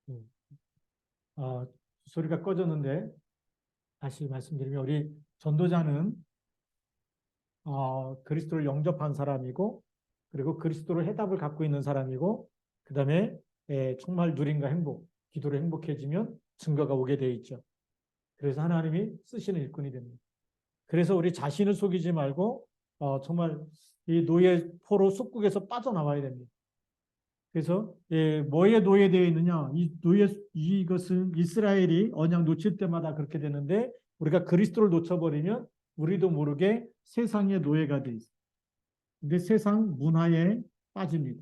음. 어, 소리가 꺼졌는데 다시 말씀드리면 우리 전도자는 그리스도를 영접한 사람이고 그리고 그리스도를 해답을 갖고 있는 사람이고 그다음에 정말 누림과 행복, 기도로 행복해지면 증거가 오게 되어 있죠. 그래서 하나님이 쓰시는 일꾼이 됩니다. 그래서 우리 자신을 속이지 말고 정말 이 노예 포로 속국에서 빠져나와야 됩니다. 그래서 뭐에 노예되어 있느냐? 이것은 이스라엘이 언약 놓칠 때마다 그렇게 되는데 우리가 그리스도를 놓쳐버리면 우리도 모르게 세상의 노예가 돼 있어요. 근데 세상 문화에 빠집니다.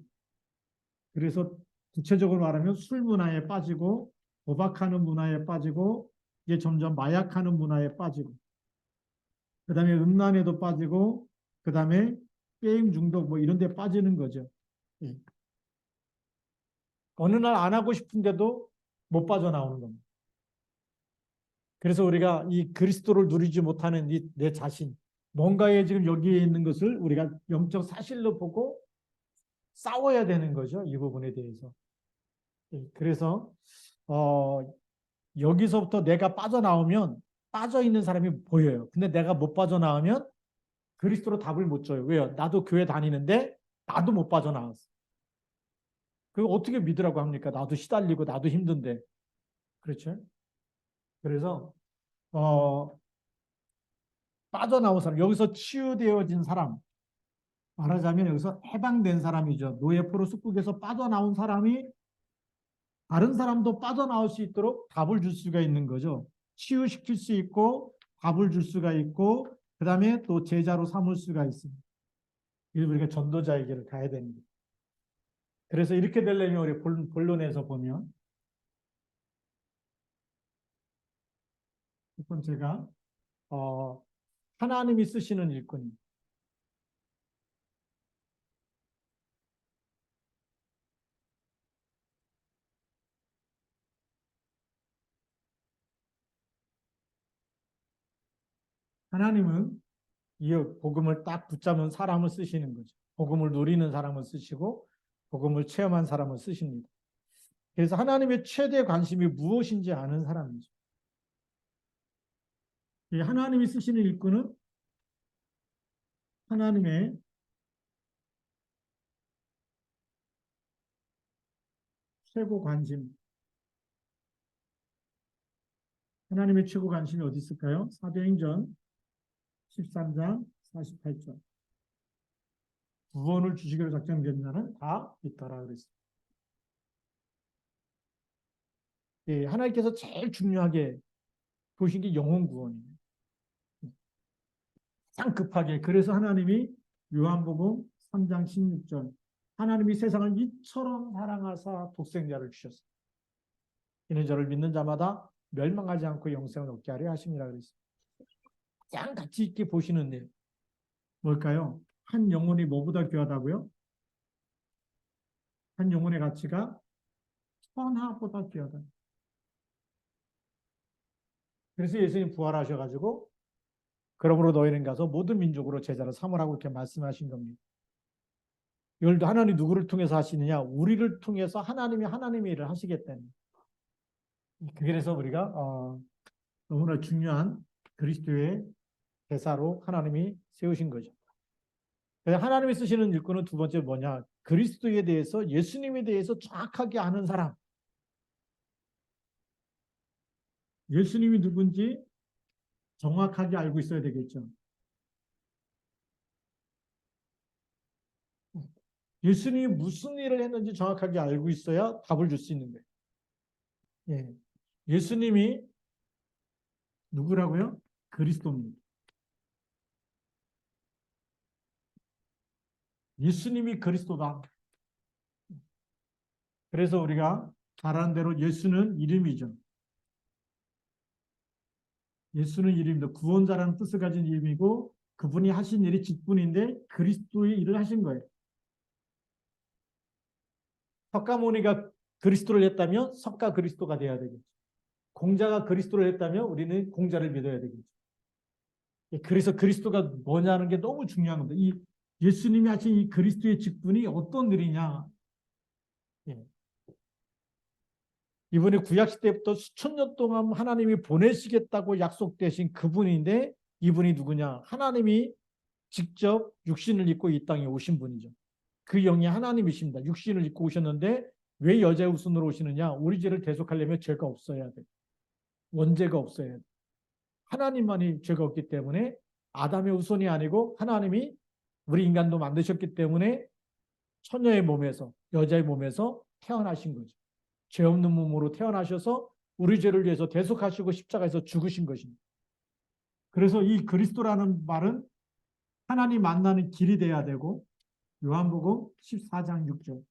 그래서 구체적으로 말하면 술 문화에 빠지고 도박하는 문화에 빠지고 이제 점점 마약하는 문화에 빠지고 그다음에 음란에도 빠지고 그다음에 게임 중독 뭐 이런 데 빠지는 거죠. 예. 어느 날 안 하고 싶은데도 못 빠져나오는 겁니다. 그래서 우리가 이 그리스도를 누리지 못하는 내 자신, 뭔가에 지금 여기에 있는 것을 우리가 영적 사실로 보고 싸워야 되는 거죠. 이 부분에 대해서. 그래서 어, 여기서부터 내가 빠져나오면 빠져 있는 사람이 보여요. 근데 내가 못 빠져나오면 그리스도로 답을 못 줘요. 왜요? 나도 교회 다니는데 나도 못 빠져나왔어. 그거 어떻게 믿으라고 합니까? 나도 시달리고 나도 힘든데. 그렇죠? 그래서 어, 빠져나온 사람, 여기서 치유되어진 사람, 말하자면 여기서 해방된 사람이죠. 노예포로 숲국에서 빠져나온 사람이 다른 사람도 빠져나올 수 있도록 답을 줄 수가 있는 거죠. 치유시킬 수 있고 답을 줄 수가 있고 그 다음에 또 제자로 삼을 수가 있습니다. 우리가 전도자에게를 가야 됩니다. 그래서 이렇게 되려면 우리 본론에서 보면 첫 번째가 하나님이 쓰시는 일꾼입니다. 하나님은 이 복음을 딱 붙잡은 사람을 쓰시는 거죠. 복음을 누리는 사람을 쓰시고 복음을 체험한 사람을 쓰십니다. 그래서 하나님의 최대 관심이 무엇인지 아는 사람이죠. 이 하나님이 쓰시는 일꾼은 하나님의 최고 관심, 하나님의 최고 관심이 어디 있을까요? 사도행전 13장 48절. 구원을 주시기로 작정된 자는 다 있더라 그랬습니다. 예, 하나님께서 제일 중요하게 보신 게 영혼 구원이에요. 가장 급하게. 그래서 하나님이 요한복음 3장 16절 하나님이 세상을 이처럼 사랑하사 독생자를 주셨습니다. 이는 저를 믿는 자마다 멸망하지 않고 영생을 얻게 하려 하심이라 그랬습니다. 가장 가치 있게 보시는 일 뭘까요? 한 영혼이 뭐보다 귀하다고요? 한 영혼의 가치가 천하보다 귀하다. 그래서 예수님 부활하셔가지고 그러므로 너희는 가서 모든 민족으로 제자를 삼으라고 이렇게 말씀하신 겁니다. 이걸 하나님 누구를 통해서 하시느냐? 우리를 통해서 하나님의 일을 하시겠다는. 그래서 우리가 너무나 중요한 그리스도의 대사로 하나님이 세우신 거죠. 하나님이 쓰시는 일꾼은 두 번째 뭐냐? 그리스도에 대해서 예수님에 대해서 정확하게 아는 사람. 예수님이 누군지 정확하게 알고 있어야 되겠죠. 예수님이 무슨 일을 했는지 정확하게 알고 있어야 답을 줄 수 있는 거예요. 예. 예수님이 누구라고요? 그리스도입니다. 예수님이 그리스도다. 그래서 우리가 말하는 대로 예수는 이름이죠. 예수는 이름입니다. 구원자라는 뜻을 가진 이름이고 그분이 하신 일이 직분인데 그리스도의 일을 하신 거예요. 석가모니가 그리스도를 했다면 석가 그리스도가 돼야 되겠죠. 공자가 그리스도를 했다면 우리는 공자를 믿어야 되겠죠. 그래서 그리스도가 뭐냐는 게 너무 중요한 겁니다. 이 예수님이 하신 이 그리스도의 직분이 어떤 일이냐. 예. 이분이 구약시대부터 수천 년 동안 하나님이 보내시겠다고 약속되신 그분인데 이분이 누구냐? 하나님이 직접 육신을 입고 이 땅에 오신 분이죠. 그 영이 하나님이십니다. 육신을 입고 오셨는데 왜 여자의 후손으로 오시느냐? 우리 죄를 대속하려면 죄가 없어야 돼. 원죄가 없어야 돼. 하나님만이 죄가 없기 때문에 아담의 후손이 아니고 하나님이 우리 인간도 만드셨기 때문에 처녀의 몸에서 여자의 몸에서 태어나신 거죠. 죄 없는 몸으로 태어나셔서 우리 죄를 위해서 대속하시고 십자가에서 죽으신 것입니다. 그래서 이 그리스도라는 말은 하나님 만나는 길이 돼야 되고 요한복음 14장 6절.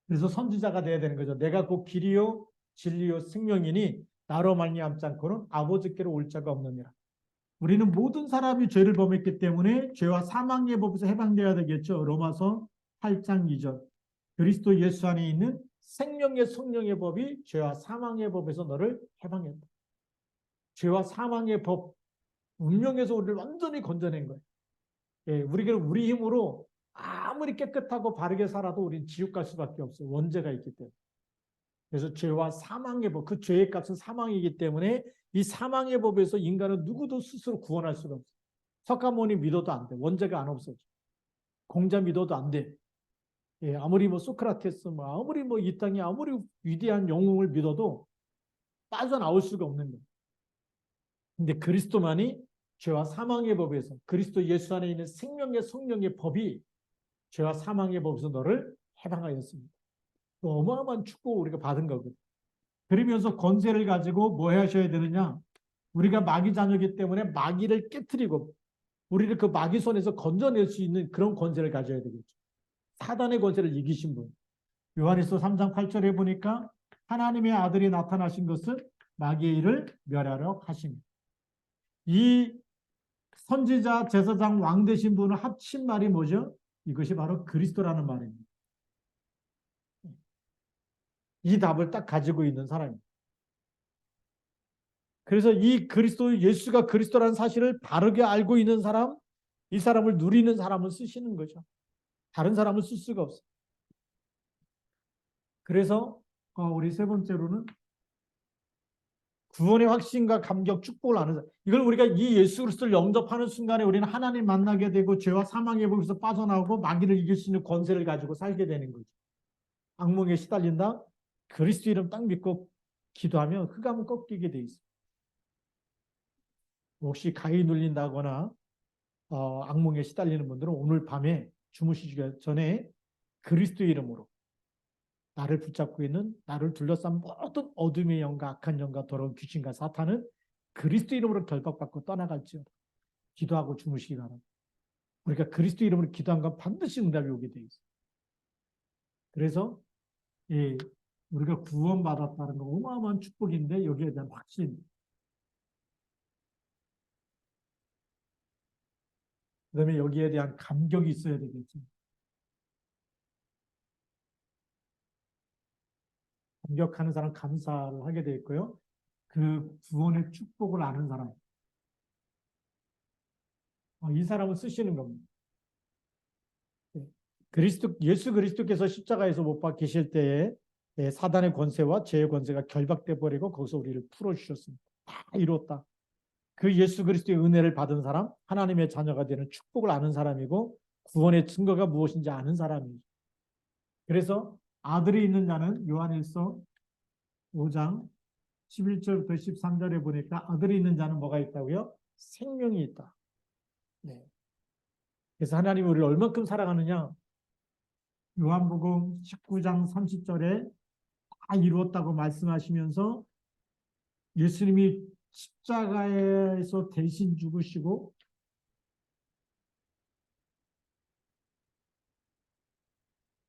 그래서 선지자가 돼야 되는 거죠. 내가 곧 길이요 진리요 생명이니 나로 말미암지 않고는 아버지께로 올 자가 없느니라. 우리는 모든 사람이 죄를 범했기 때문에 죄와 사망의 법에서 해방되어야 되겠죠. 로마서 8장 2절. 그리스도 예수 안에 있는 생명의 성령의 법이 죄와 사망의 법에서 너를 해방했다. 죄와 사망의 법, 운명에서 우리를 완전히 건져낸 거예요. 예, 우리가 우리 힘으로 아무리 깨끗하고 바르게 살아도 우리는 지옥 갈 수밖에 없어요. 원죄가 있기 때문에. 그래서 죄와 사망의 법, 그 죄의 값은 사망이기 때문에 이 사망의 법에서 인간은 누구도 스스로 구원할 수가 없어요. 석가모니 믿어도 안 돼. 원죄가 안 없어져. 공자 믿어도 안 돼. 예, 아무리 뭐 소크라테스, 아무리 뭐 이 땅에 아무리 위대한 영웅을 믿어도 빠져나올 수가 없는 거예요. 근데 그리스도만이 죄와 사망의 법에서 그리스도 예수 안에 있는 생명의 성령의 법이 죄와 사망의 법에서 너를 해방하였습니다. 어마어마한 축복을 우리가 받은 거거든요. 그러면서 권세를 가지고 뭐 하셔야 되느냐? 우리가 마귀 자녀이기 때문에 마귀를 깨트리고 우리를 그 마귀 손에서 건져낼 수 있는 그런 권세를 가져야 되겠죠. 사단의 권세를 이기신 분. 요한일서 3장 8절에 보니까 하나님의 아들이 나타나신 것은 마귀의 일을 멸하려 하십니다. 이 선지자, 제사장, 왕 되신 분을 합친 말이 뭐죠? 이것이 바로 그리스도라는 말입니다. 이 답을 딱 가지고 있는 사람입니다. 그래서 이 그리스도, 예수가 그리스도라는 사실을 바르게 알고 있는 사람, 이 사람을 누리는 사람은 쓰시는 거죠. 다른 사람은 쓸 수가 없어요. 그래서 우리 세 번째로는 구원의 확신과 감격, 축복을 아는 사람. 이걸 우리가 이 예수 그리스도를 영접하는 순간에 우리는 하나님 만나게 되고 죄와 사망의 법에서 빠져나오고 마귀를 이길 수 있는 권세를 가지고 살게 되는 거죠. 악몽에 시달린다? 그리스도 이름 딱 믿고 기도하면 흑암은 꺾이게 돼 있어요. 혹시 가위 눌린다거나 악몽에 시달리는 분들은 오늘 밤에 주무시기 전에 그리스도 이름으로 나를 붙잡고 있는 나를 둘러싼 모든 어둠의 영과 악한 영과 더러운 귀신과 사탄은 그리스도 이름으로 결박받고 떠나갈지어다. 기도하고 주무시기 바랍니다. 우리가 그리스도 이름으로 기도한 건 반드시 응답이 오게 돼 있어요. 그래서 우리가 구원받았다는 건 어마어마한 축복인데 여기에 대한 확신. 그다음에 여기에 대한 감격이 있어야 되겠죠. 감격하는 사람 감사를 하게 돼 있고요. 그 구원의 축복을 아는 사람. 이 사람을 쓰시는 겁니다. 예수 그리스도께서 십자가에서 못 박히실 때에 사단의 권세와 죄의 권세가 결박돼 버리고 거기서 우리를 풀어주셨습니다. 다 이뤘다. 그 예수 그리스도의 은혜를 받은 사람, 하나님의 자녀가 되는 축복을 아는 사람이고 구원의 증거가 무엇인지 아는 사람이죠. 그래서 아들이 있는 자는 요한일서 5장 11절부터 13절에 보니까 아들이 있는 자는 뭐가 있다고요? 생명이 있다. 네. 그래서 하나님이 우리를 얼만큼 사랑하느냐? 요한복음 19장 30절에 다 이루었다고 말씀하시면서 예수님이 십자가에서 대신 죽으시고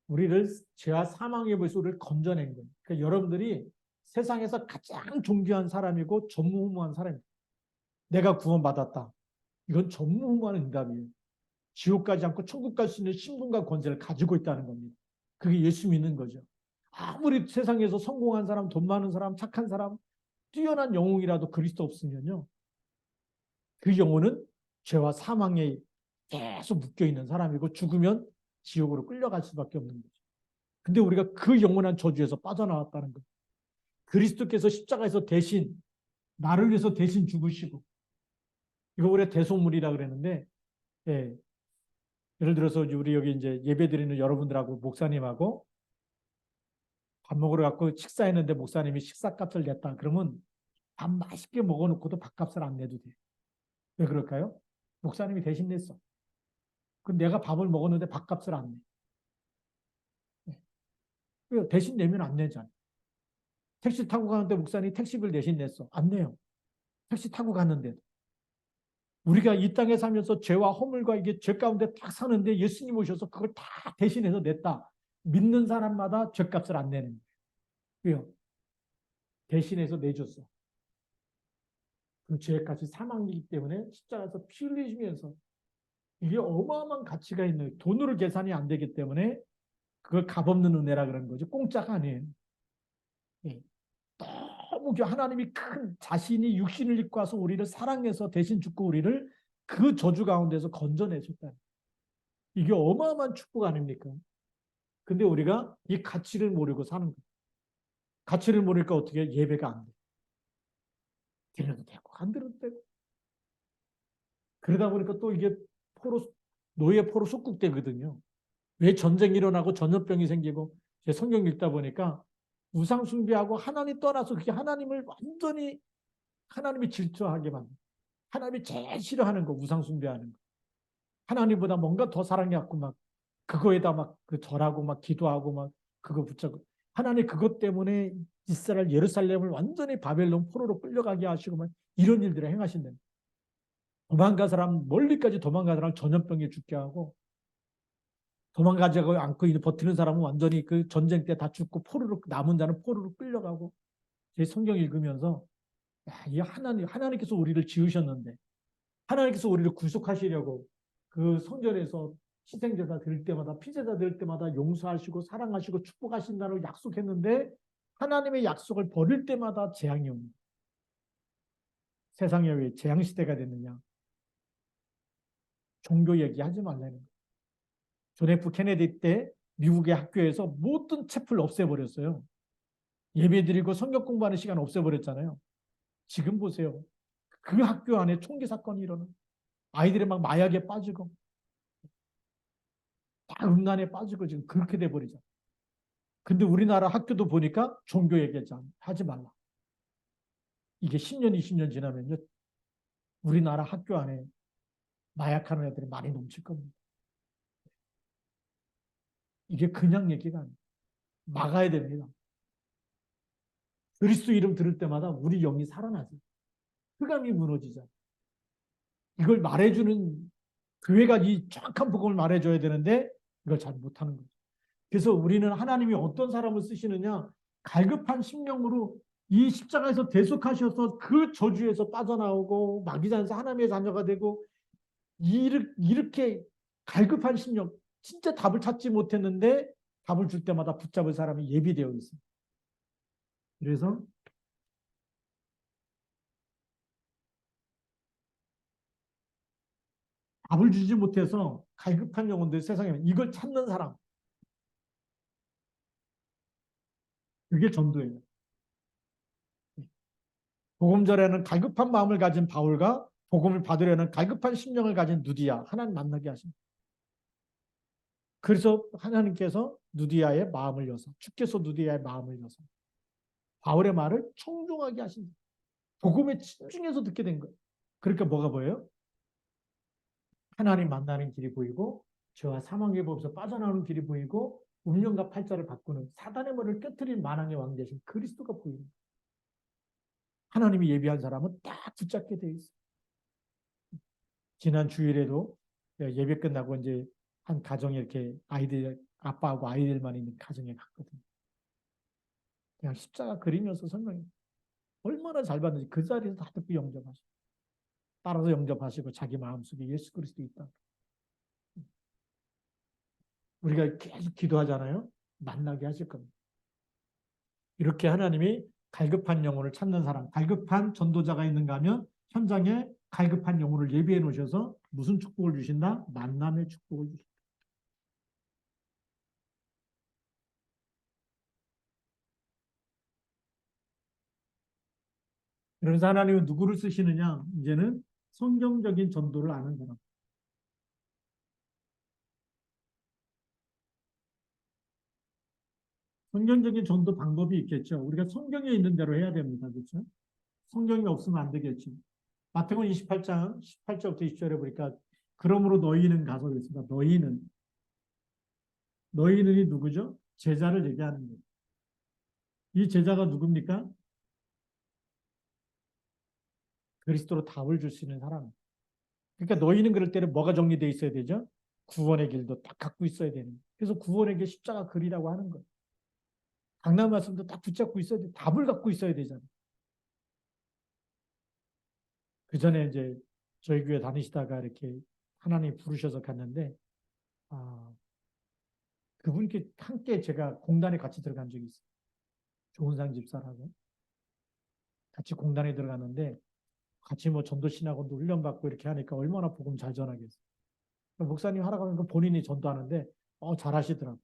우리를 죄와 사망의 벌에서 우리를 건져낸 거예요. 그러니까 여러분들이 세상에서 가장 존귀한 사람이고 전무후무한 사람입니다. 내가 구원받았다. 이건 전무후무한 응답이에요. 지옥 가지 않고 천국 갈 수 있는 신분과 권세를 가지고 있다는 겁니다. 그게 예수 믿는 거죠. 아무리 세상에서 성공한 사람, 돈 많은 사람, 착한 사람, 뛰어난 영웅이라도 그리스도 없으면요. 그 영혼은 죄와 사망에 계속 묶여있는 사람이고 죽으면 지옥으로 끌려갈 수밖에 없는 거죠. 근데 우리가 그 영원한 저주에서 빠져나왔다는 거예요. 그리스도께서 십자가에서 대신 나를 위해서 대신 죽으시고, 이거 우리가 대속물이라 그랬는데, 예, 예를 들어서 우리 여기 이제 예배 드리는 여러분들하고 목사님하고 밥 먹으러 갖고 식사했는데 목사님이 식사값을 냈다. 그러면 밥 맛있게 먹어놓고도 밥값을 안 내도 돼. 왜 그럴까요? 목사님이 대신 냈어. 그럼 내가 밥을 먹었는데 밥값을 안 내. 왜 대신 내면 안 내잖아. 택시 타고 가는데 목사님이 택시비를 대신 냈어. 안 내요. 택시 타고 갔는데도. 우리가 이 땅에 살면서 죄와 허물과 이게 죄 가운데 딱 사는데 예수님 오셔서 그걸 다 대신해서 냈다. 믿는 사람마다 죄값을 안 내는 거예요. 왜요? 대신해서 내줬어. 그 죄값이 사망이기 때문에 십자가에서 피 흘리시면서 이게 어마어마한 가치가 있는 돈으로 계산이 안 되기 때문에 그걸 값없는 은혜라 그런 거죠. 공짜가 아니에요. 예. 너무 하나님이 큰 자신이 육신을 입고 와서 우리를 사랑해서 대신 죽고 우리를 그 저주 가운데서 건져내셨다. 이게 어마어마한 축복 아닙니까? 근데 우리가 이 가치를 모르고 사는 거예요. 가치를 모르니까 어떻게 예배가 안 돼. 들어도 되고 안 들어도 되고. 그러다 보니까 또 이게 노예 포로 속국되거든요. 왜 전쟁이 일어나고 전염병이 생기고 제 성경 읽다 보니까 우상 숭배하고 하나님 떠나서 그게 하나님을 완전히 하나님이 질투하게 만든 하나님이 제일 싫어하는 거 우상 숭배하는 거 하나님보다 뭔가 더 사랑해갖고 막 그거에다 막 그 절하고 막 기도하고 막 그거 붙잡고 하나님 그것 때문에 이스라엘 예루살렘을 완전히 바벨론 포로로 끌려가게 하시고 막 이런 일들을 행하신다. 도망간 사람 멀리까지 도망간 사람 전염병에 죽게 하고 도망가지 않고 버티는 사람은 완전히 그 전쟁 때 다 죽고 포로로 남은 자는 포로로 끌려가고 제 성경 읽으면서 야, 이 하나님께서 우리를 지으셨는데 하나님께서 우리를 구속하시려고 그 성전에서 희생제사 드릴 때마다 피제사 드릴 때마다 용서하시고 사랑하시고 축복하신다고 약속했는데 하나님의 약속을 버릴 때마다 재앙이 옵니다. 세상에 왜 재앙 시대가 됐느냐? 종교 얘기하지 말라는 거예요. 존 F 케네디 때 미국의 학교에서 모든 챕을 없애버렸어요. 예배드리고 성경 공부하는 시간 없애버렸잖아요. 지금 보세요. 그 학교 안에 총기 사건이 일어나. 아이들이 막 마약에 빠지고 다 음란에 빠지고 지금 그렇게 돼버리죠. 근데 우리나라 학교도 보니까 종교 얘기하지 말라. 이게 10년, 20년 지나면요. 우리나라 학교 안에 마약하는 애들이 많이 넘칠 겁니다. 이게 그냥 얘기가 아니에요. 막아야 됩니다. 그리스도 이름 들을 때마다 우리 영이 살아나죠. 흑암이 무너지죠. 이걸 말해주는 교회가 이 정확한 복음을 말해줘야 되는데 이걸 잘 못하는 거죠. 그래서 우리는 하나님이 어떤 사람을 쓰시느냐 갈급한 심령으로 이 십자가에서 대속하셔서 그 저주에서 빠져나오고 마귀자에서 하나님의 자녀가 되고 이렇게 갈급한 심령 진짜 답을 찾지 못했는데 답을 줄 때마다 붙잡을 사람이 예비되어 있습니다. 그래서 답을 주지 못해서 갈급한 영혼들 세상에 이걸 찾는 사람 그게 전도예요. 복음 전에는 갈급한 마음을 가진 바울과 복음을 받으려는 갈급한 심령을 가진 누디야 하나님 만나게 하십니다. 그래서 하나님께서 누디야의 마음을 여서 주께서 누디야의 마음을 여서 바울의 말을 청중하게 하십니다. 복음에 집중해서 듣게 된 거예요. 그러니까 뭐가 보여요? 하나님 만나는 길이 보이고 죄와 사망의 법에서 빠져나오는 길이 보이고 운명과 팔자를 바꾸는 사단의 머리를 깨트린 만왕의 왕 대신 그리스도가 보입니다. 하나님이 예비한 사람은 딱 붙잡게 돼 있어요. 지난 주일에도 예배 끝나고 이제 한 가정에 이렇게 아이들 아빠하고 아이들만 있는 가정에 갔거든요. 그냥 십자가 그리면서 설명해. 얼마나 잘 받는지 그 자리에서 다 듣고 영접하시고 따라서 영접하시고 자기 마음속에 예수 그리스도 있다. 우리가 계속 기도하잖아요. 만나게 하실 겁니다. 이렇게 하나님이 갈급한 영혼을 찾는 사람, 갈급한 전도자가 있는가 하면 현장에 갈급한 영혼을 예비해 놓으셔서 무슨 축복을 주신다? 만남의 축복을 주신다. 그래서 하나님은 누구를 쓰시느냐? 이제는 성경적인 전도를 아는 사람. 성경적인 전도 방법이 있겠죠. 우리가 성경에 있는 대로 해야 됩니다. 그렇죠? 성경이 없으면 안 되겠죠. 마태복음 28장 18절부터 20절에 보니까 그러므로 너희는 가서 그랬습니다. 너희는이 누구죠? 제자를 얘기하는 거예요. 이 제자가 누굽니까? 그리스도로 답을 줄 수 있는 사람. 그러니까 너희는 그럴 때는 뭐가 정리되어 있어야 되죠? 구원의 길도 딱 갖고 있어야 되는 거예요. 그래서 구원의 길 십자가 글이라고 하는 거예요. 강남 말씀도 딱 붙잡고 있어야 돼. 답을 갖고 있어야 되잖아요. 그 전에 이제 저희 교회 다니시다가 이렇게 하나님 부르셔서 갔는데, 아, 그분께 함께 제가 공단에 같이 들어간 적이 있어요. 조은상 집사라고. 같이 공단에 들어갔는데, 같이 뭐 전도신하고 훈련받고 이렇게 하니까 얼마나 복음 잘 전하겠어요. 목사님 하라고 하면 본인이 전도하는데, 잘하시더라고요.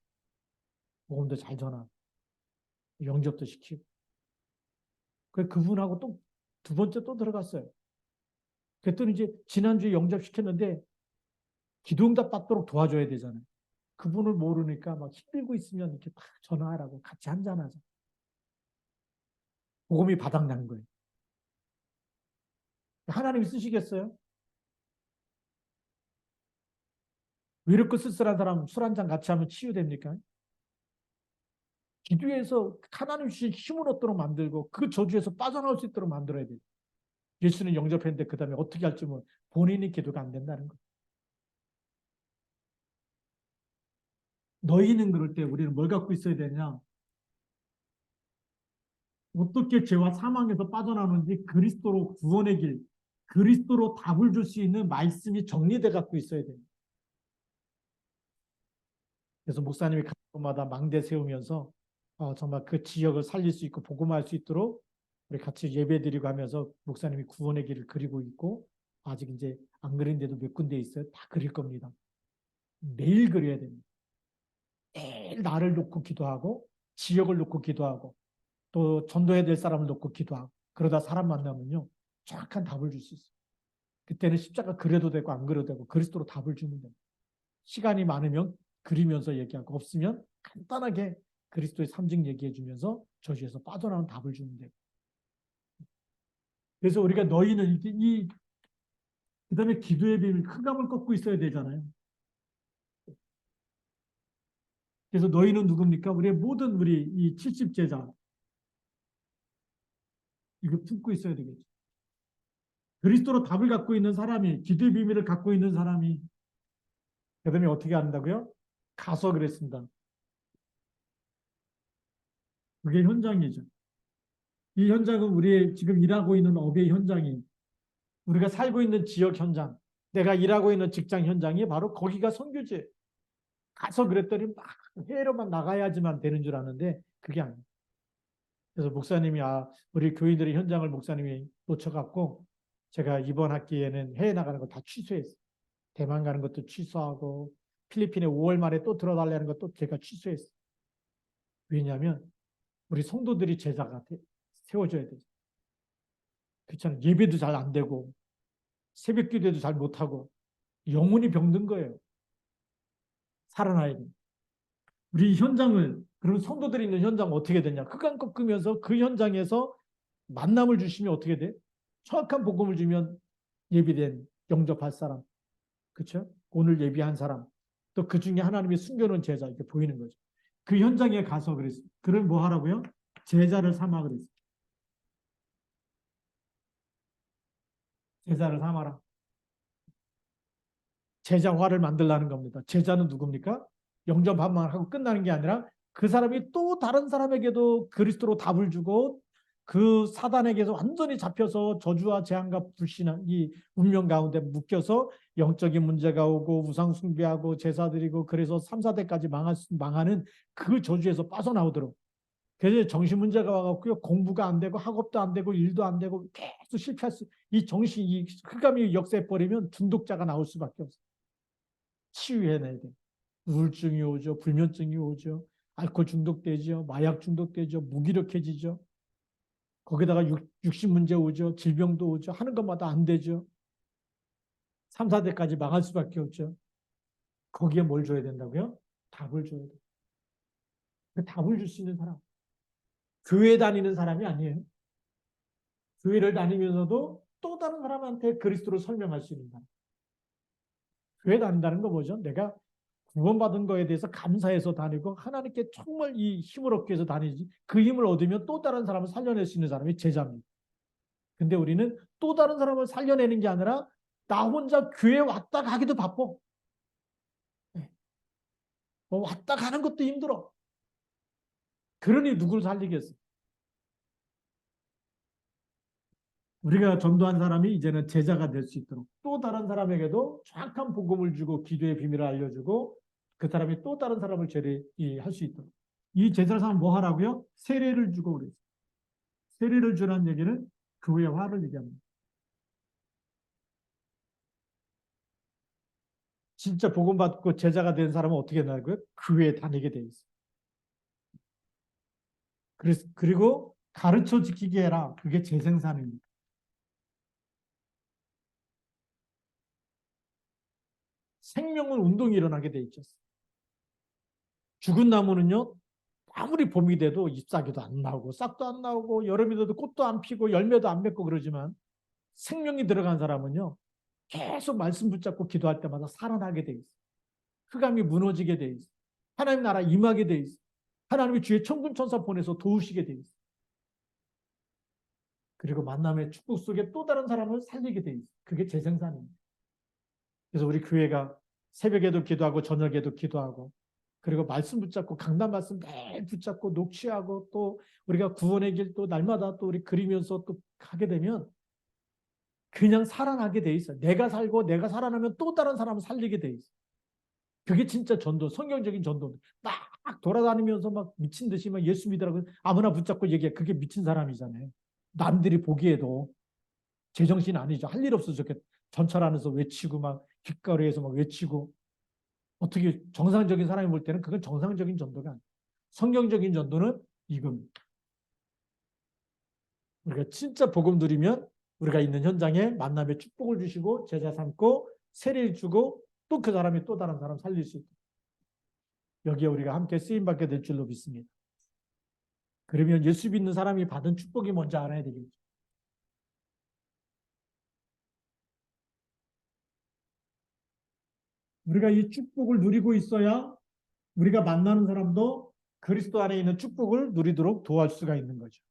복음도 잘 전하고, 영접도 시키고. 그분하고 또 두 번째 또 들어갔어요. 그랬더니 이제 지난주에 영접시켰는데, 기도응답 받도록 도와줘야 되잖아요. 그분을 모르니까 막 힘들고 있으면 이렇게 딱 전화하라고 같이 한잔하자. 복음이 바닥난 거예요. 하나님이 쓰시겠어요? 외롭고 쓸쓸한 사람 술 한잔 같이 하면 치유됩니까? 기도해서 하나님 주신 힘을 얻도록 만들고 그 저주에서 빠져나올 수 있도록 만들어야 돼요. 예수는 영접했는데 그 다음에 어떻게 할지 뭐 본인이 기도가 안 된다는 거예요. 너희는 그럴 때 우리는 뭘 갖고 있어야 되냐? 어떻게 죄와 사망에서 빠져나오는지 그리스도로 구원의 길, 그리스도로 답을 줄 수 있는 말씀이 정리돼 갖고 있어야 돼요. 그래서 목사님이 가는 곳마다 망대 세우면서 정말 그 지역을 살릴 수 있고 복음할 수 있도록 우리 같이 예배드리고 하면서 목사님이 구원의 길을 그리고 있고 아직 이제 안 그린데도 몇 군데 있어요. 다 그릴 겁니다. 매일 그려야 됩니다. 매일 나를 놓고 기도하고 지역을 놓고 기도하고 또 전도해야 될 사람을 놓고 기도하고 그러다 사람 만나면요. 정확한 답을 줄 수 있어요. 그때는 십자가 그려도 되고 안 그려도 되고 그리스도로 답을 주면 됩니다. 시간이 많으면 그리면서 얘기하고 없으면 간단하게 그리스도의 삼직 얘기해 주면서 저주에서 빠져나온 답을 주면 돼요. 그래서 우리가 너희는 그다음에 기도의 비밀 흑암을 꺾고 있어야 되잖아요. 그래서 너희는 누굽니까? 우리의 모든 우리 이 70제자 이거 품고 있어야 되겠죠. 그리스도로 답을 갖고 있는 사람이 기도의 비밀을 갖고 있는 사람이 그다음에 어떻게 한다고요? 가서 그랬습니다. 그게 현장이죠. 이 현장은 우리 지금 일하고 있는 업의 현장이 우리가 살고 있는 지역 현장, 내가 일하고 있는 직장 현장이 바로 거기가 선교지예요. 가서 그랬더니 막 해외로만 나가야지만 되는 줄 아는데 그게 아니에요. 그래서 목사님이 우리 교인들의 현장을 목사님이 놓쳐갖고 제가 이번 학기에는 해외 나가는 거 다 취소했어요. 대만 가는 것도 취소하고 필리핀에 5월 말에 또 들어달라는 것도 제가 취소했어요. 왜냐하면 우리 성도들이 제자가 세워져야 되죠. 그렇잖아요. 예배도 잘 안 되고 새벽 기도도 잘 못하고 영혼이 병든 거예요. 살아나야 돼. 우리 현장을 그럼 성도들이 있는 현장 어떻게 되냐? 흑암 꺾으면서 그 현장에서 만남을 주시면 어떻게 돼? 정확한 복음을 주면 예비된 영접할 사람, 그렇죠? 오늘 예비한 사람, 또 그 중에 하나님이 숨겨놓은 제자 이렇게 보이는 거죠. 그 현장에 가서 그랬어. 그럼 뭐 하라고요? 제자를 삼아 그랬어. 제자를 삼아라. 제자화를 만들라는 겁니다. 제자는 누굽니까? 영접한만 하고 끝나는 게 아니라 그 사람이 또 다른 사람에게도 그리스도로 답을 주고 그 사단에게서 완전히 잡혀서 저주와 재앙과 불신한 이 운명 가운데 묶여서 영적인 문제가 오고 우상 숭배하고 제사 드리고 그래서 3, 4대까지 망하는 그 저주에서 빠져나오도록 그래서 정신 문제가 와갖고요 공부가 안 되고 학업도 안 되고 일도 안 되고 계속 실패할 이 정신 이 흑암이 역사해 버리면 중독자가 나올 수밖에 없어요. 치유해내야 돼. 우울증이 오죠. 불면증이 오죠. 알코올 중독되죠. 마약 중독되죠. 무기력해지죠. 거기다가 육신 문제 오죠. 질병도 오죠. 하는 것마다 안 되죠. 3, 4대까지 망할 수밖에 없죠. 거기에 뭘 줘야 된다고요? 답을 줘야 돼요. 그 답을 줄 수 있는 사람. 교회 다니는 사람이 아니에요. 교회를 다니면서도 또 다른 사람한테 그리스도를 설명할 수 있는 사람. 교회 다닌다는 거 뭐죠? 내가 구원받은 거에 대해서 감사해서 다니고 하나님께 정말 이 힘을 얻기 위해서 다니지. 그 힘을 얻으면 또 다른 사람을 살려낼 수 있는 사람이 제자입니다. 근데 우리는 또 다른 사람을 살려내는 게 아니라 나 혼자 교회 왔다 가기도 바빠. 뭐 왔다 가는 것도 힘들어. 그러니 누구를 살리겠어? 우리가 전도한 사람이 이제는 제자가 될 수 있도록 또 다른 사람에게도 정확한 복음을 주고 기도의 비밀을 알려주고 그 사람이 또 다른 사람을 제리할 수 있도록. 이 제자를 사람 뭐 하라고요? 세례를 주고 그래요. 세례를 주라는 얘기는 교회화를 얘기합니다. 진짜 복음 받고 제자가 된 사람은 어떻게 되나요? 교회에 다니게 돼 있어요. 그리고 가르쳐 지키게 해라. 그게 재생산입니다. 생명은 운동이 일어나게 돼 있죠. 죽은 나무는요, 아무리 봄이 돼도 잎사귀도 안 나오고 싹도 안 나오고 여름이 돼도 꽃도 안 피고 열매도 안 맺고 그러지만 생명이 들어간 사람은요, 계속 말씀 붙잡고 기도할 때마다 살아나게 돼 있어요. 흑암이 무너지게 돼 있어요. 하나님 나라 임하게 돼 있어요. 하나님이 주의 천군 천사 보내서 도우시게 돼 있어요. 그리고 만남의 축복 속에 또 다른 사람을 살리게 돼 있어요. 그게 재생산입니다. 그래서 우리 교회가 새벽에도 기도하고 저녁에도 기도하고 그리고 말씀 붙잡고 강단 말씀 매일 붙잡고 녹취하고 또 우리가 구원의 길 또 날마다 또 우리 그리면서 또 가게 되면 그냥 살아나게 돼 있어요. 내가 살고 내가 살아나면 또 다른 사람을 살리게 돼 있어요. 그게 진짜 전도, 성경적인 전도. 막 돌아다니면서 막 미친 듯이 막 예수 믿으라고 아무나 붙잡고 얘기해. 그게 미친 사람이잖아요. 남들이 보기에도 제정신 아니죠. 할 일 없어서 저렇게 전철 안에서 외치고 막 길거리에서 막 외치고 어떻게 정상적인 사람이 볼 때는 그건 정상적인 전도가 아니에요. 성경적인 전도는 이겁니다. 우리가 진짜 복음 누리면 우리가 있는 현장에 만남의 축복을 주시고 제자 삼고 세례를 주고 또 그 사람이 또 다른 사람 살릴 수 있다. 여기에 우리가 함께 쓰임받게 될 줄로 믿습니다. 그러면 예수 믿는 사람이 받은 축복이 뭔지 알아야 되겠죠. 우리가 이 축복을 누리고 있어야 우리가 만나는 사람도 그리스도 안에 있는 축복을 누리도록 도와줄 수가 있는 거죠.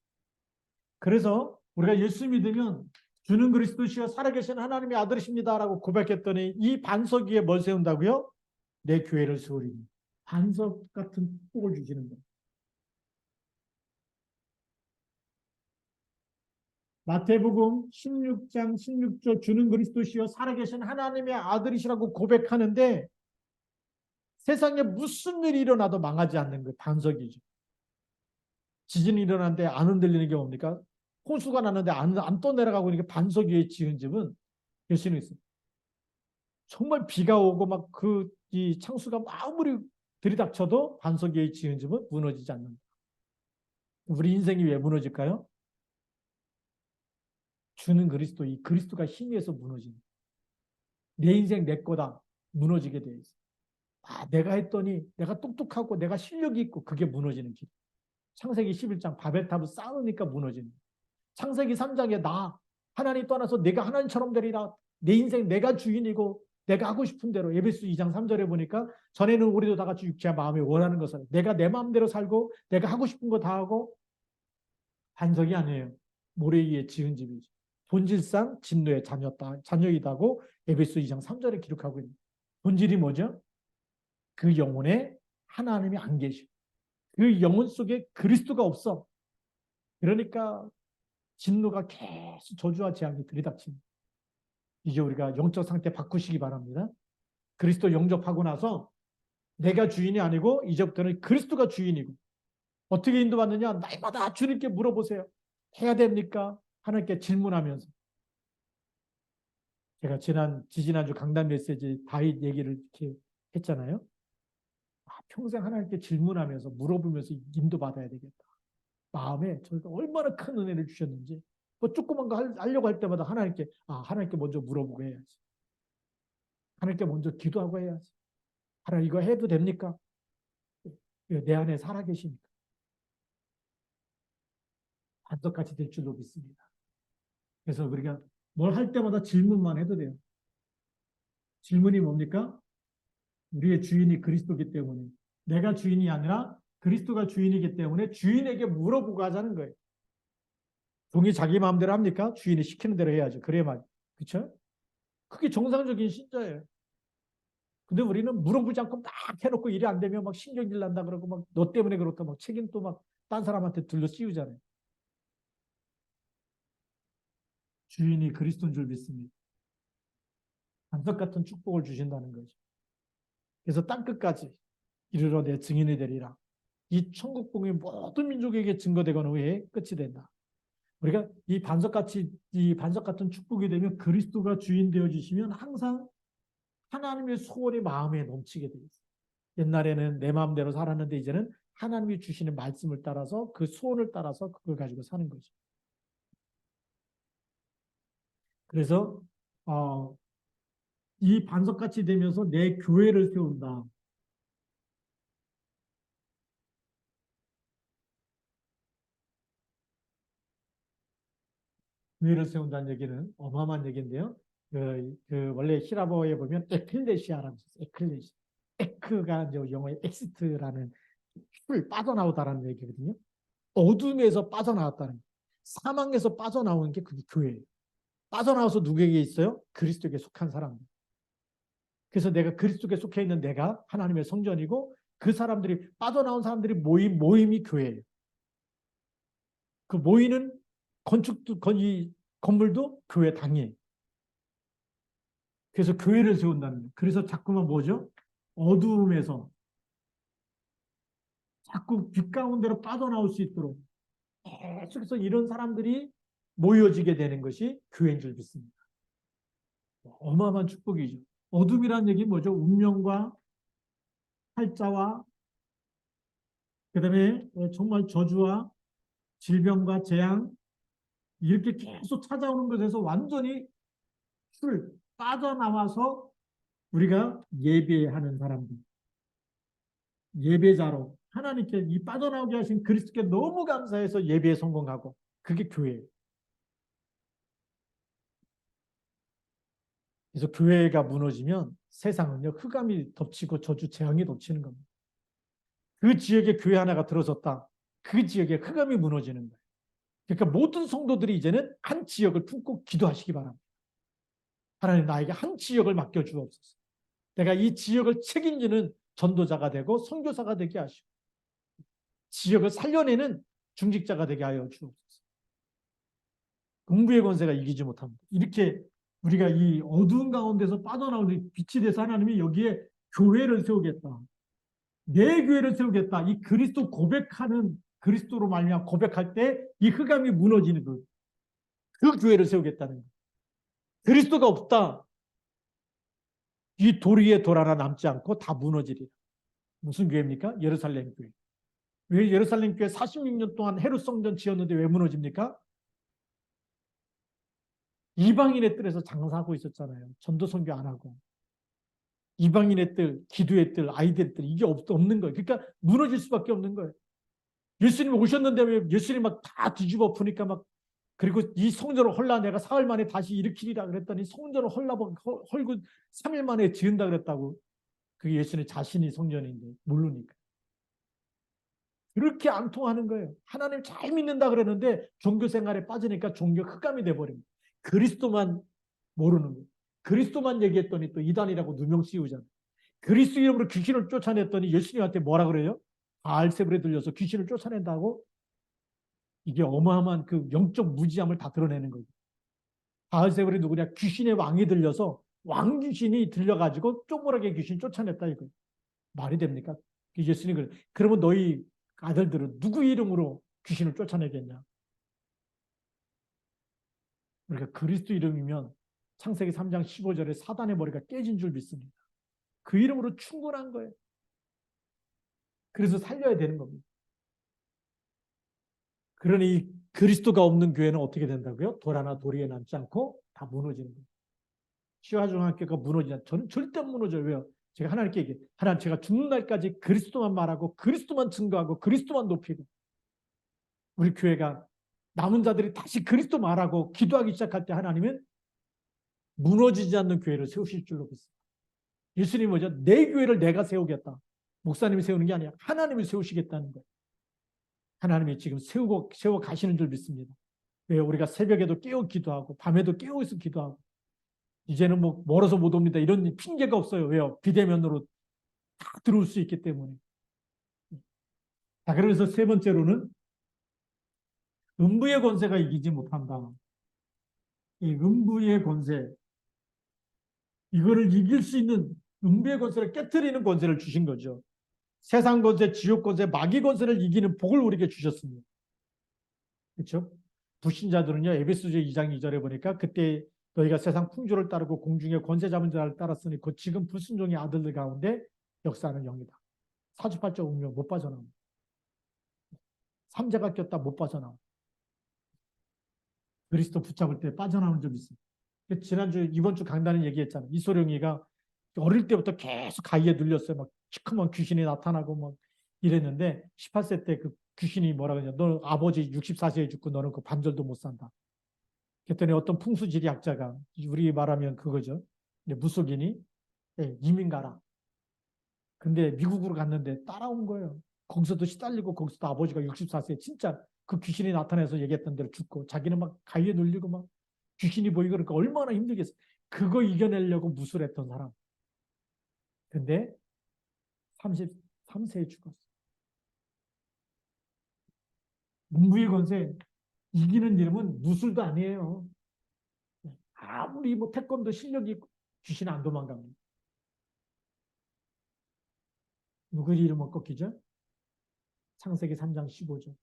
그래서 우리가 예수 믿으면 주는 그리스도시여 살아계신 하나님의 아들이십니다라고 고백했더니 이 반석 위에 뭘 세운다고요? 내 교회를 세우리니. 반석 같은 축복을 주시는 거예요. 마태복음 16장 16절 주는 그리스도시여 살아계신 하나님의 아들이시라고 고백하는데 세상에 무슨 일이 일어나도 망하지 않는 그 반석이죠. 지진이 일어났는데 안 흔들리는 게 뭡니까? 호수가 났는데 안 떠내려가고 있는 게 반석 위에 지은 집은 예수님이 있습니다. 정말 비가 오고 막 이 창수가 아무리 들이닥쳐도 반석 위에 지은 집은 무너지지 않는다. 우리 인생이 왜 무너질까요? 주는 그리스도, 이 그리스도가 힘에서 무너집니다. 내 인생 내 거다. 무너지게 돼 있어. 내가 했더니 내가 똑똑하고 내가 실력이 있고 그게 무너지는 길. 창세기 11장 바벨탑을 쌓으니까 무너지는. 창세기 3장에 나 하나님 떠나서 내가 하나님처럼 되리라. 내 인생 내가 주인이고 내가 하고 싶은 대로 에베소 2장 3절에 보니까 전에는 우리도 다 같이 육체와 마음에 원하는 것을 내가 내 마음대로 살고 내가 하고 싶은 거 다 하고 반석이 아니에요. 모래 위에 지은 집이죠. 본질상 진노의 자녀이다고 에베소 2장 3절에 기록하고 있는. 본질이 뭐죠? 그 영혼에 하나님이 안 계시고 그 영혼 속에 그리스도가 없어. 그러니까 진노가 계속 저주와 재앙이 들이닥칩니다. 이제 우리가 영적 상태 바꾸시기 바랍니다. 그리스도 영접하고 나서 내가 주인이 아니고 이제부터는 그리스도가 주인이고 어떻게 인도받느냐? 날마다 주님께 물어보세요. 해야 됩니까? 하나님께 질문하면서 제가 지지난주 강단 메시지 다윗 얘기를 이렇게 했잖아요. 평생 하나님께 질문하면서 물어보면서 인도받아야 되겠다. 마음에 저희가 얼마나 큰 은혜를 주셨는지 뭐 조그만 거 하려고 할 때마다 하나님께 먼저 물어보고 해야지. 하나님께 먼저 기도하고 해야지. 하나님 이거 해도 됩니까? 내 안에 살아계시니까 반석같이 될 줄로 믿습니다. 그래서 우리가 뭘 할 때마다 질문만 해도 돼요. 질문이 뭡니까? 우리의 주인이 그리스도이기 때문에 내가 주인이 아니라 그리스도가 주인이기 때문에 주인에게 물어보고 하자는 거예요. 종이 자기 마음대로 합니까? 주인이 시키는 대로 해야죠. 그래야만. 그렇죠? 그게 정상적인 신자예요. 근데 우리는 물어보지 않고 막 해놓고 일이 안 되면 막 신경질 난다 그러고 막 너 때문에 그렇다 막 책임 또 막 딴 사람한테 들러 씌우잖아요. 주인이 그리스도인 줄 믿습니다. 반석 같은 축복을 주신다는 거죠. 그래서 땅끝까지 이르러 내 증인이 되리라. 이 천국 복음이 모든 민족에게 증거되거는 후에 끝이 된다. 우리가 이 반석 같은 축복이 되면 그리스도가 주인 되어 주시면 항상 하나님의 소원이 마음에 넘치게 되어 있어요. 옛날에는 내 마음대로 살았는데 이제는 하나님이 주시는 말씀을 따라서 그 소원을 따라서 그걸 가지고 사는 거죠. 그래서 이 반석같이 되면서 내 교회를 세운다. 교회를 세운다는 얘기는 어마어마한 얘기인데요. 원래 히라보에 보면 에클레시아라고 있어요. 에클레시아. 에크가 이제 영어의 엑시트라는 풀 빠져나오다라는 얘기거든요. 어둠에서 빠져나왔다는 거예요. 사망에서 빠져나오는 게 그게 교회예요. 빠져나와서 누구에게 있어요? 그리스도에게 속한 사람들. 그래서 내가 그리스도에 속해 있는 내가 하나님의 성전이고 그 사람들이 빠져나온 사람들이 모임이 교회예요. 그 모이는 이 건물도 교회 당이에요. 그래서 교회를 세운다는 거예요. 그래서 자꾸만 뭐죠? 어두움에서 자꾸 빛 가운데로 빠져나올 수 있도록 계속해서 이런 사람들이 모여지게 되는 것이 교회인 줄 믿습니다. 어마어마한 축복이죠. 어둠이라는 얘기 뭐죠? 운명과 팔자와 그다음에 정말 저주와 질병과 재앙 이렇게 계속 찾아오는 것에서 완전히 빠져나와서 우리가 예배하는 사람들, 예배자로 하나님께 이 빠져나오게 하신 그리스도께 너무 감사해서 예배에 성공하고 그게 교회예요. 그래서 교회가 무너지면 세상은요 흑암이 덮치고 저주 재앙이 덮치는 겁니다. 그 지역에 교회 하나가 들어섰다. 그 지역에 흑암이 무너지는 거예요. 그러니까 모든 성도들이 이제는 한 지역을 품고 기도하시기 바랍니다. 하나님 나에게 한 지역을 맡겨주옵소서. 내가 이 지역을 책임지는 전도자가 되고 선교사가 되게 하시고 지역을 살려내는 중직자가 되게 하여 주옵소서. 음부의 권세가 이기지 못합니다. 이렇게 우리가 이 어두운 가운데서 빠져나오는 빛이 돼서 하나님이 여기에 교회를 세우겠다. 내 교회를 세우겠다. 이 그리스도 고백하는 그리스도로 말미암아 고백할 때 이 흑암이 무너지는 것. 그 교회를 세우겠다는 것. 그리스도가 없다. 이 돌 위에 돌 하나 남지 않고 다 무너지리라. 무슨 교회입니까? 예루살렘 교회. 왜 예루살렘 교회 46년 동안 헤롯 성전 지었는데 왜 무너집니까? 이방인의 뜰에서 장사하고 있었잖아요. 전도 선교 안 하고. 이방인의 뜰, 기도의 뜰, 아이들의 뜰 이게 없는 거예요. 그러니까 무너질 수밖에 없는 거예요. 예수님 오셨는데 왜 예수님 막 다 뒤집어 엎으니까 막 그리고 이 성전을 헐라 내가 사흘 만에 다시 일으키리라 그랬더니 성전을 헐고 3일 만에 지은다 그랬다고. 그게 예수님 자신이 성전인데 모르니까. 그렇게 안 통하는 거예요. 하나님 잘 믿는다 그러는데 종교 생활에 빠지니까 종교 흑암이 돼버립니다. 그리스도만 모르는 거예요. 그리스도만 얘기했더니 또 이단이라고 누명 씌우잖아요. 그리스도 이름으로 귀신을 쫓아냈더니 예수님한테 뭐라 그래요? 바알세불에 들려서 귀신을 쫓아낸다고? 이게 어마어마한 그 영적 무지함을 다 드러내는 거예요. 바알세불이 누구냐? 귀신의 왕이 들려서 왕 귀신이 들려가지고 쪼무라게 귀신 쫓아냈다 이거예요. 말이 됩니까? 예수님 그래. 그러면 너희 아들들은 누구 이름으로 귀신을 쫓아내겠냐? 우리가 그리스도 이름이면 창세기 3장 15절에 사단의 머리가 깨진 줄 믿습니다. 그 이름으로 충분한 거예요. 그래서 살려야 되는 겁니다. 그러니 이 그리스도가 없는 교회는 어떻게 된다고요? 돌 하나 도리에 남지 않고 다 무너지는 거예요. 시화중학교가 무너지냐? 저는 절대 안 무너져요. 왜요? 제가 하나님께 얘기해요. 하나님, 제가 죽는 날까지 그리스도만 말하고 그리스도만 증거하고 그리스도만 높이고 우리 교회가 남은 자들이 다시 그리스도 말하고 기도하기 시작할 때 하나님은 무너지지 않는 교회를 세우실 줄로 믿습니다. 예수님이 뭐죠? 내 교회를 내가 세우겠다. 목사님이 세우는 게 아니라 하나님이 세우시겠다는 거예요. 하나님이 지금 세워 가시는 줄 믿습니다. 왜? 우리가 새벽에도 깨어 기도하고 밤에도 깨어서 기도하고 이제는 뭐 멀어서 못 옵니다. 이런 핑계가 없어요. 왜요? 비대면으로 다 들어올 수 있기 때문에. 자, 그래서 세 번째로는 음부의 권세가 이기지 못한다. 이 음부의 권세, 이거를 이길 수 있는 음부의 권세를 깨트리는 권세를 주신 거죠. 세상 권세, 지옥 권세, 마귀 권세를 이기는 복을 우리에게 주셨습니다. 그렇죠? 불신자들은요, 에베소서 2장 2절에 보니까 그때 너희가 세상 풍조를 따르고 공중의 권세 잡은 자를 따랐으니 곧 지금 불순종의 아들들 가운데 역사하는 영이다. 사주팔자 운명 못 빠져나옵니다. 삼재가 꼈다 못 빠져나옵니다. 그리스도 붙잡을 때 빠져나오는 점이 있습니다. 지난주 이번 주 강단에 얘기했잖아요. 이소룡이가 어릴 때부터 계속 가위에 눌렸어요. 막 시커먼 귀신이 나타나고 막 이랬는데 18세 때 그 귀신이 뭐라 그러냐. 너 아버지 64세에 죽고 너는 그 반절도 못 산다. 그랬더니 어떤 풍수지리학자가 우리 말하면 그거죠. 무속인이 이민 가라. 근데 미국으로 갔는데 따라온 거예요. 거기서도 시달리고 거기서도 아버지가 64세에 진짜 그 귀신이 나타나서 얘기했던 대로 죽고 자기는 막 가위에 눌리고 막 귀신이 보이고 그러니까 얼마나 힘들겠어. 그거 이겨내려고 무술했던 사람. 근데 33세에 죽었어. 문무의 권세 이기는 이름은 무술도 아니에요. 아무리 뭐 태권도 실력이 있고 귀신 안 도망갑니다. 누구 이름은 꺾이죠? 창세기 3장 15절.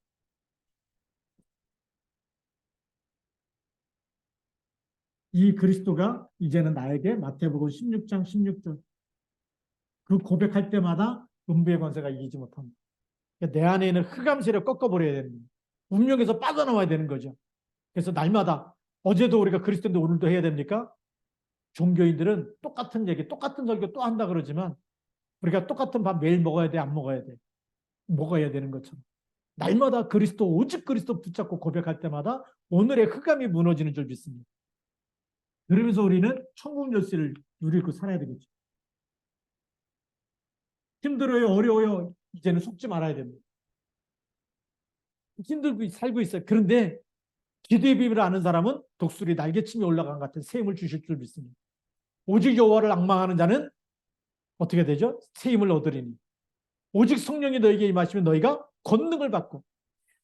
이 그리스도가 이제는 나에게 마태복음 16장 16절 그 고백할 때마다 음부의 권세가 이기지 못합니다. 내 안에 있는 흑암세를 꺾어버려야 됩니다. 운명에서 빠져나와야 되는 거죠. 그래서 날마다 어제도 우리가 그리스도인데 오늘도 해야 됩니까? 종교인들은 똑같은 얘기, 똑같은 설교 또 한다 그러지만 우리가 똑같은 밥 매일 먹어야 돼, 안 먹어야 돼? 먹어야 되는 것처럼. 날마다 그리스도, 오직 그리스도 붙잡고 고백할 때마다 오늘의 흑암이 무너지는 줄 믿습니다. 그러면서 우리는 천국 열쇠를 누리고 살아야 되겠죠. 힘들어요, 어려워요. 이제는 속지 말아야 됩니다. 힘들고 살고 있어요. 그런데 기도의 비밀을 아는 사람은 독수리 날개침이 올라간 같은 새 힘을 주실 줄 믿습니다. 오직 여호와를 앙망하는 자는 어떻게 되죠? 새 힘을 얻으리니. 오직 성령이 너에게 임하시면 너희가 권능을 받고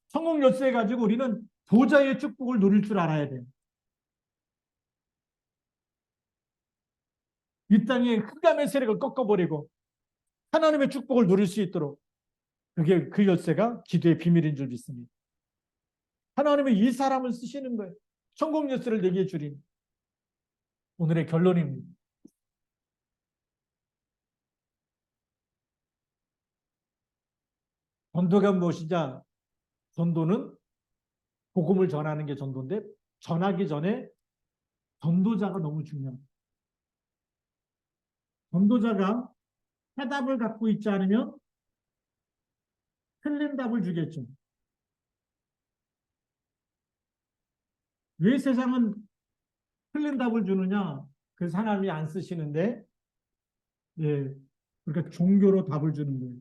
성공 열쇠 가지고 우리는 보좌의 축복을 누릴 줄 알아야 돼요. 이 땅의 흑암의 세력을 꺾어버리고 하나님의 축복을 누릴 수 있도록 그게 그 열쇠가 기도의 비밀인 줄 믿습니다. 하나님은 이 사람을 쓰시는 거예요. 성공 열쇠를 내게 주린 오늘의 결론입니다. 전도가 무엇이냐? 전도는 복음을 전하는 게 전도인데 전하기 전에 전도자가 너무 중요합니다. 전도자가 해답을 갖고 있지 않으면 틀린 답을 주겠죠. 왜 세상은 틀린 답을 주느냐? 그래서 하나님이 안 쓰시는데, 예, 그러니까 종교로 답을 주는 거예요.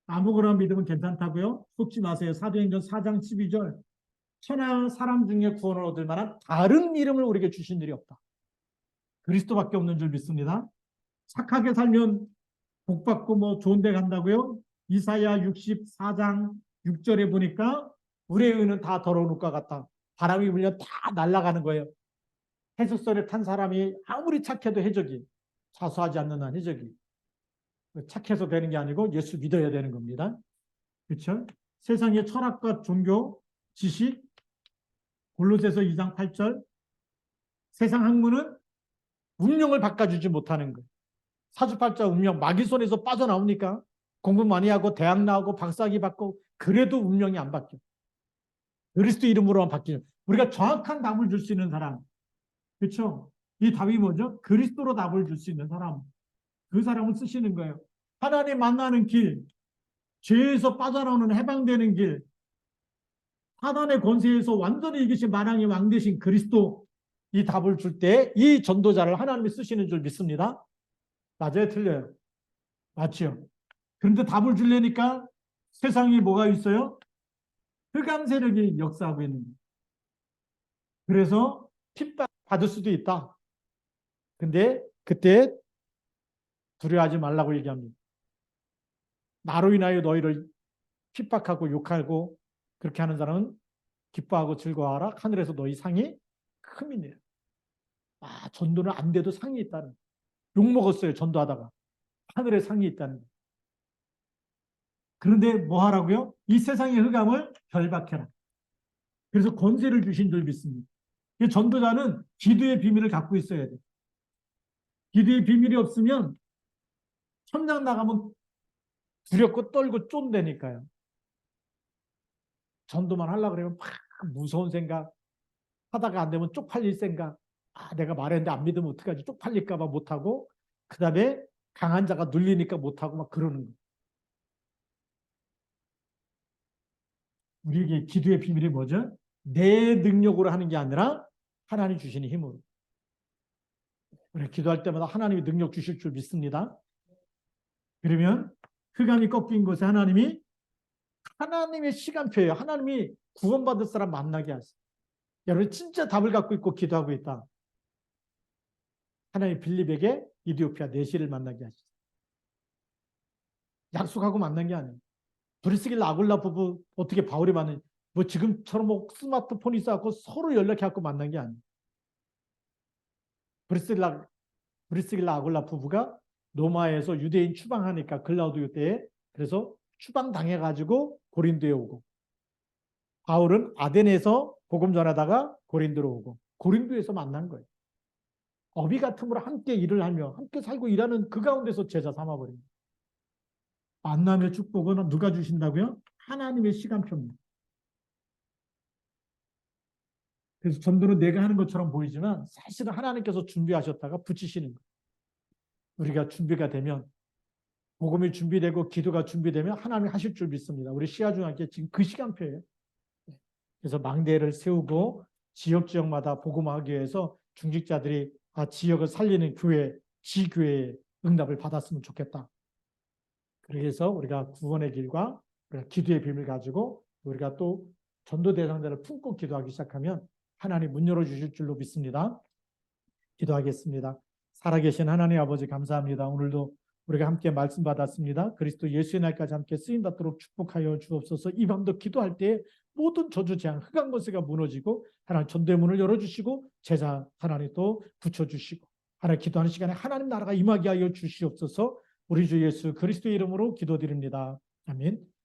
아무거나 믿으면 괜찮다고요? 속지 마세요. 사도행전 4장 12절. 천하 사람 중에 구원을 얻을 만한 다른 이름을 우리에게 주신 일이 없다. 그리스도밖에 없는 줄 믿습니다. 착하게 살면 복 받고 뭐 좋은 데 간다고요? 이사야 64장 6절에 보니까 우리의 의는 다 더러운 옷과 같다. 바람이 불면 다 날아가는 거예요. 해수선에 탄 사람이 아무리 착해도 해적이 사수하지 않는 한 해적이 착해서 되는 게 아니고 예수 믿어야 되는 겁니다. 그렇죠? 세상의 철학과 종교, 지식, 골로새서 2장 8절 세상 학문은 운명을 바꿔주지 못하는 거예요. 사주팔자 운명 마귀 손에서 빠져나옵니까? 공부 많이 하고 대학 나오고 박사학위 받고 그래도 운명이 안 바뀌어. 그리스도 이름으로만 바뀌는, 우리가 정확한 답을 줄 수 있는 사람. 그렇죠? 이 답이 뭐죠? 그리스도로 답을 줄 수 있는 사람. 그 사람을 쓰시는 거예요. 하나님 만나는 길, 죄에서 빠져나오는 해방되는 길, 사단의 권세에서 완전히 이기신 만왕의 왕 되신 그리스도, 이 답을 줄 때 이 전도자를 하나님이 쓰시는 줄 믿습니다. 맞아요? 틀려요? 맞죠? 그런데 답을 주려니까 세상에 뭐가 있어요? 흑암 세력이 역사하고 있는 거예요. 그래서 핍박 받을 수도 있다. 근데 그때 두려워하지 말라고 얘기합니다. 나로 인하여 너희를 핍박하고 욕하고 그렇게 하는 사람은 기뻐하고 즐거워하라. 하늘에서 너희 상이 큼이네요. 아, 전도는 안 돼도 상이 있다는. 욕 먹었어요, 전도하다가. 하늘에 상이 있다는. 그런데 뭐 하라고요? 이 세상의 흑암을 결박해라. 그래서 권세를 주신 줄 믿습니다. 전도자는 기도의 비밀을 갖고 있어야 돼. 기도의 비밀이 없으면 천장 나가면 두렵고 떨고 쫀다니까요. 전도만 하려고 그러면 막 무서운 생각, 하다가 안 되면 쪽팔릴 생각, 아, 내가 말했는데 안 믿으면 어떡하지? 쪽팔릴까 봐 못하고, 그 다음에 강한 자가 눌리니까 못하고 막 그러는 거예요. 우리에게 기도의 비밀이 뭐죠? 내 능력으로 하는 게 아니라 하나님 주시는 힘으로. 우리 기도할 때마다 하나님이 능력 주실 줄 믿습니다. 그러면 흑암이 꺾인 곳에 하나님의 시간표예요. 하나님이 구원받을 사람 만나게 하세요. 여러분 진짜 답을 갖고 있고 기도하고 있다. 하나님 빌립에게 이디오피아 내시를 만나게 하시죠. 약속하고 만난 게 아니에요. 브리스길라 아굴라 부부 어떻게 바울이 만난, 뭐 지금처럼 뭐 스마트폰이 있어갖고 서로 연락해갖고 만난 게 아니에요. 브리스길라 아굴라 부부가 로마에서 유대인 추방하니까 글라우디오 때에, 그래서 추방당해가지고 고린도에 오고, 바울은 아덴에서 복음 전하다가 고린도로 오고, 고린도에서 만난 거예요. 어비 같음으로 함께 일을 하며 함께 살고 일하는 그 가운데서 제자 삼아버립니다. 만남의 축복은 누가 주신다고요? 하나님의 시간표입니다. 그래서 전도는 내가 하는 것처럼 보이지만 사실은 하나님께서 준비하셨다가 붙이시는 거예요. 우리가 준비가 되면, 복음이 준비되고 기도가 준비되면 하나님이 하실 줄 믿습니다. 우리 시아중학교 지금 그 시간표예요. 그래서 망대를 세우고 지역마다 복음하기 위해서 중직자들이 지역을 살리는 교회, 지교회의 응답을 받았으면 좋겠다. 그래서 우리가 구원의 길과 우리가 기도의 비밀 가지고 우리가 또 전도 대상자를 품고 기도하기 시작하면 하나님 문 열어주실 줄로 믿습니다. 기도하겠습니다. 살아계신 하나님 아버지 감사합니다. 오늘도 우리가 함께 말씀 받았습니다. 그리스도 예수의 날까지 함께 쓰임받도록 축복하여 주옵소서. 이 밤도 기도할 때 모든 저주 재앙 흑암 권세가 무너지고 하나님 전도의 문을 열어주시고 제자 하나님 또 붙여주시고 하나님 기도하는 시간에 하나님 나라가 임하게 하여 주시옵소서. 우리 주 예수 그리스도의 이름으로 기도드립니다. 아멘.